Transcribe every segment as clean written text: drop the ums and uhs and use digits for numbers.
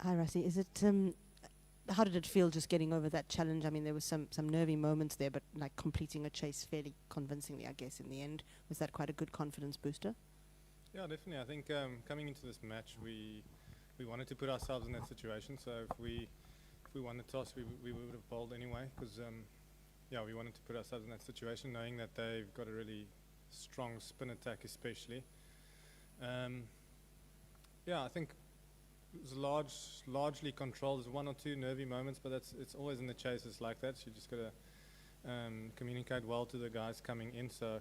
Hi, Rassi. Is it how did it feel just getting over that challenge? I mean, there was some nervy moments there, but like completing a chase fairly convincingly, I guess, in the end. Was that quite a good confidence booster? Yeah, definitely. I think coming into this match, we wanted to put ourselves in that situation. So if we won the toss, we would have bowled anyway, because yeah, we wanted to put ourselves in that situation, knowing that they've got a really strong spin attack, especially. Um, yeah, I think it was largely controlled. There's one or two nervy moments, but it's always in the chases like that. So you just got to communicate well to the guys coming in. So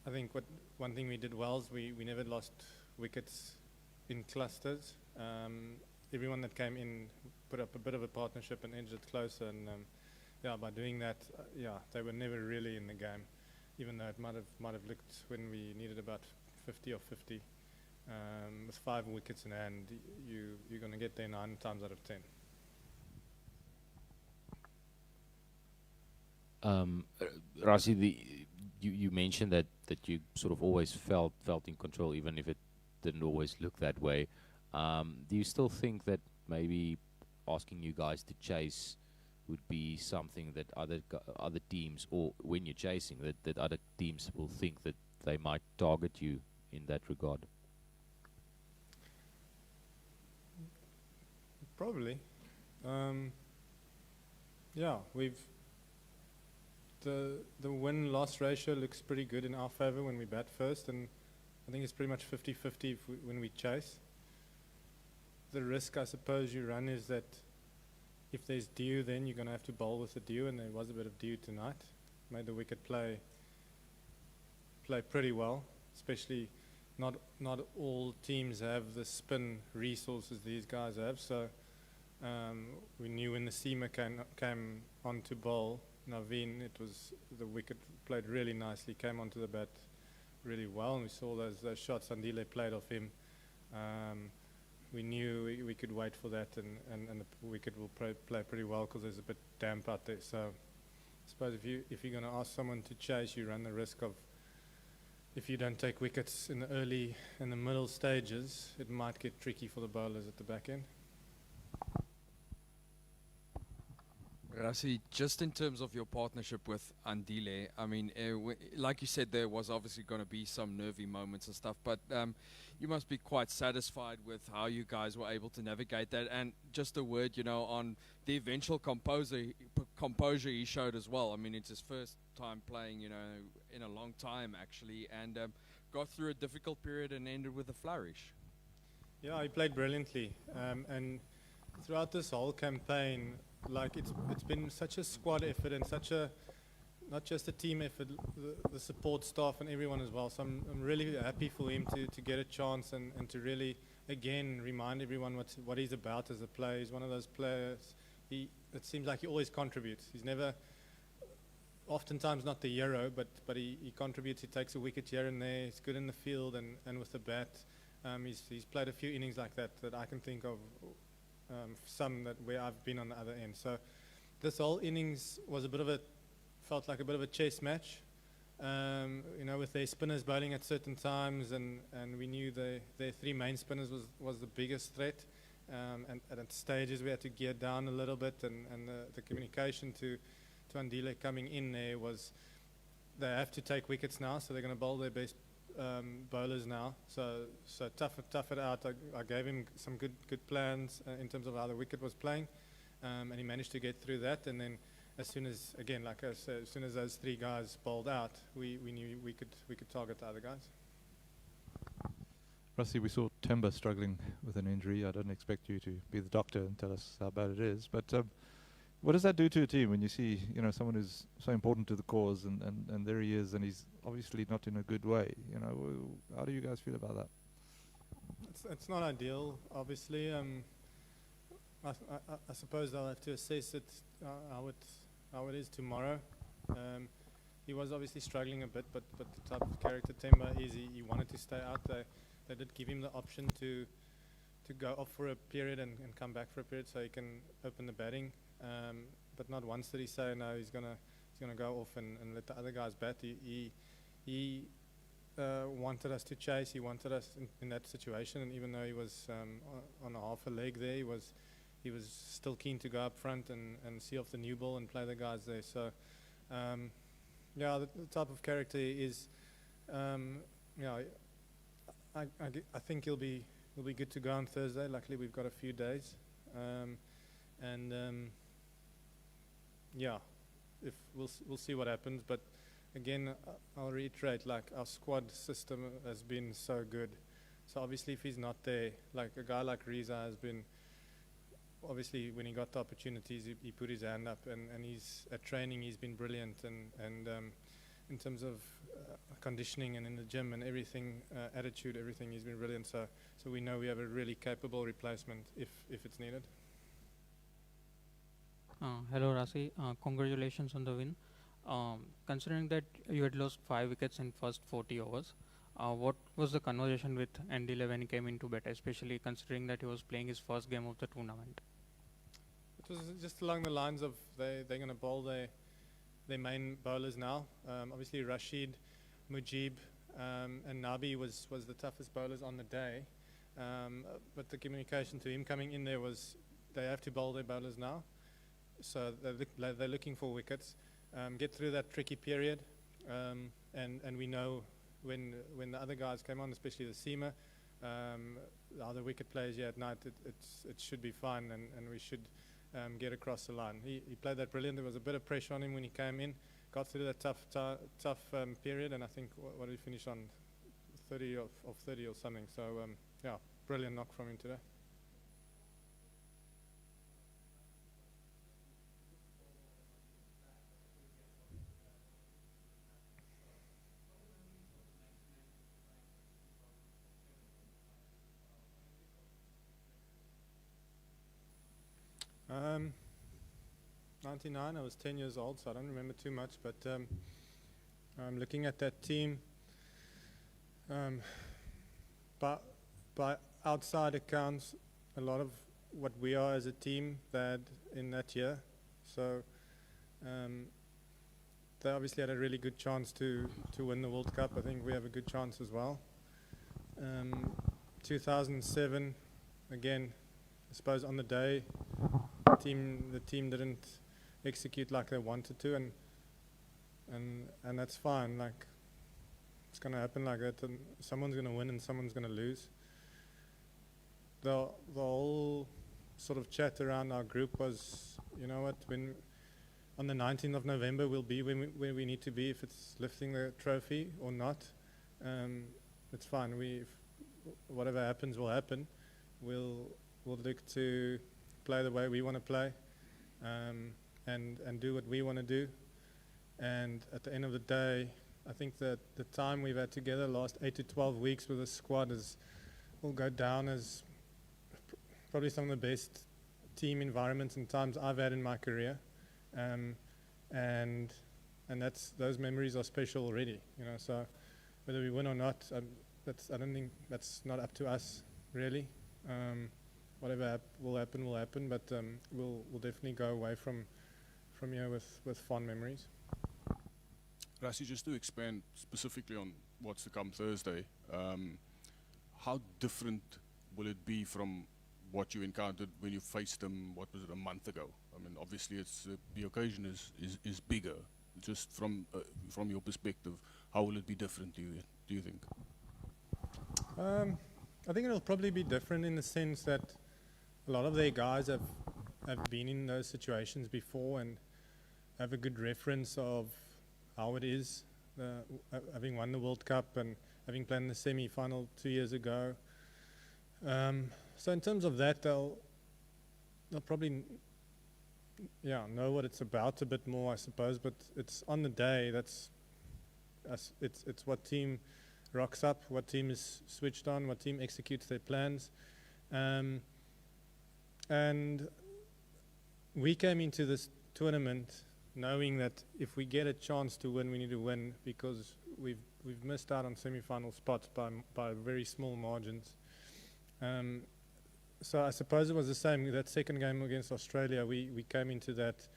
I think one thing we did well is we never lost wickets in clusters. Everyone that came in put up a bit of a partnership and edged it closer. And yeah, by doing that, yeah, they were never really in the game, even though it might have looked when we needed about 50 or 50. With 5 wickets in hand, you're going to get there 9 times out of 10. Rasi, you mentioned that you sort of always felt in control, even if it didn't always look that way. Do you still think that maybe asking you guys to chase would be something that other teams, or when you're chasing, that other teams will think that they might target you in that regard? Probably. Yeah, the win-loss ratio looks pretty good in our favour when we bat first, and I think it's pretty much 50-50 when we chase. The risk, I suppose, you run is that if there's dew, then you're going to have to bowl with the dew, and there was a bit of dew tonight. Made the wicket play pretty well, especially not all teams have the spin resources these guys have. So we knew when the seamer came onto bowl, Naveen, it was the wicket played really nicely, came onto the bat really well, and we saw those shots Andile played off him. We knew we could wait for that, and the wicket will play pretty well because there's a bit damp out there. So I suppose if you're going to ask someone to chase, you run the risk of, if you don't take wickets in the early and the middle stages, it might get tricky for the bowlers at the back end. Rassi, just in terms of your partnership with Andile, I mean, like you said, there was obviously going to be some nervy moments and stuff, but you must be quite satisfied with how you guys were able to navigate that. And just a word, on the eventual composure he showed as well. I mean, it's his first time playing, in a long time, actually, and got through a difficult period and ended with a flourish. Yeah, he played brilliantly, and throughout this whole campaign, like it's been such a squad effort and such a, not just a team effort, the support staff and everyone as well. So I'm really happy for him to get a chance and to really again remind everyone what he's about as a player. He's one of those players. It seems like he always contributes. He's never, oftentimes not the hero, but he contributes. He takes a wicket here and there. He's good in the field and with the bat. He's played a few innings like that I can think of. Some that where I've been on the other end. So this whole innings was felt like a bit of a chess match, with their spinners bowling at certain times, and we knew their 3 main spinners was the biggest threat, and at stages we had to gear down a little bit, and the communication to Andile coming in there was they have to take wickets now, so they're going to bowl their best bowlers now, so tough it out. I gave him some good plans in terms of how the wicket was playing, and he managed to get through that. And then as soon as, again, like I said, as soon as those 3 guys bowled out, we knew we could target the other guys. Rassi, we saw Temba struggling with an injury. I don't expect you to be the doctor and tell us how bad it is, but what does that do to a team when you see, someone who's so important to the cause, and there he is, and he's obviously not in a good way? How do you guys feel about that? It's not ideal, obviously. I suppose I'll have to assess it how it is tomorrow. He was obviously struggling a bit, but the type of character Temba is, he wanted to stay out. They did give him the option to go off for a period and come back for a period so he can open the batting. But not once did he say no. He's gonna go off and let the other guys bat. He wanted us to chase. He wanted us in that situation, and even though he was on a half a leg there, he was still keen to go up front and see off the new ball and play the guys there. So, yeah, the type of character he is. Yeah, I think he'll be good to go on Thursday. Luckily, we've got a few days, yeah, if we'll see what happens. But again, I'll reiterate, like, our squad system has been so good. So obviously, if he's not there, like a guy like Riza has been. Obviously, when he got the opportunities, he put his hand up, and he's at training. He's been brilliant, and in terms of conditioning and in the gym and everything, attitude, everything, he's been brilliant. So we know we have a really capable replacement if it's needed. Hello, Rassie. Congratulations on the win. Considering that you had lost 5 wickets in first 40 overs, what was the conversation with Andile when he came into bat, especially considering that he was playing his first game of the tournament? It was just along the lines of they're going to bowl their main bowlers now. Obviously, Rashid, Mujib, and Nabi was the toughest bowlers on the day. But the communication to him coming in there was they have to bowl their bowlers now. So they're looking for wickets. Get through that tricky period, and we know when the other guys came on, especially the seamer, the other wicket players here at night, it should be fine, and we should get across the line. He played that brilliant. There was a bit of pressure on him when he came in, got through that tough period, and I think what did he finish on 30 of 30 or something. So yeah, brilliant knock from him today. Um, 99, I was 10 years old, so I don't remember too much, but I'm looking at that team. By outside accounts, a lot of what we are as a team they had in that year. So they obviously had a really good chance to win the World Cup. I think we have a good chance as well. 2007, again, I suppose on the day, the team didn't execute like they wanted to, and that's fine. Like, it's going to happen like that, and someone's going to win and someone's going to lose. The whole sort of chat around our group was, you know what, when on the 19th of November we'll be where we need to be. If it's lifting the trophy or not, it's fine. Whatever happens will happen. We'll look to play the way we want to play, and do what we want to do. And at the end of the day, I think that the time we've had together, last 8 to 12 weeks with the squad, will go down as probably some of the best team environments and times I've had in my career, and those memories are special already. You know, so whether we win or not, I don't think that's not up to us really. Whatever will happen, but we'll definitely go away from here with fond memories. Rassie, just to expand specifically on what's to come Thursday, how different will it be from what you encountered when you faced them, what was it, a month ago? I mean, obviously it's the occasion is bigger. Just from your perspective, how will it be different, do you think? I think it'll probably be different in the sense that a lot of their guys have been in those situations before and have a good reference of how it is, having won the World Cup and having played in the semi-final 2 years ago. So in terms of that, they'll probably know what it's about a bit more, I suppose. But it's on the day. It's what team rocks up, what team is switched on, what team executes their plans. And we came into this tournament knowing that if we get a chance to win, we need to win, because we've missed out on semi-final spots by very small margins. So I suppose it was the same. That second game against Australia, we came into that.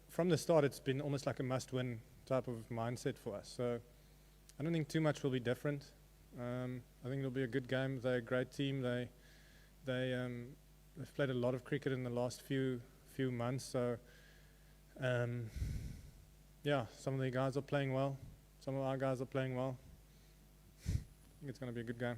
From the start, it's been almost like a must-win type of mindset for us. So I don't think too much will be different. I think it'll be a good game. They're a great team. They've played a lot of cricket in the last few months. So yeah, some of the guys are playing well. Some of our guys are playing well. I think it's going to be a good game.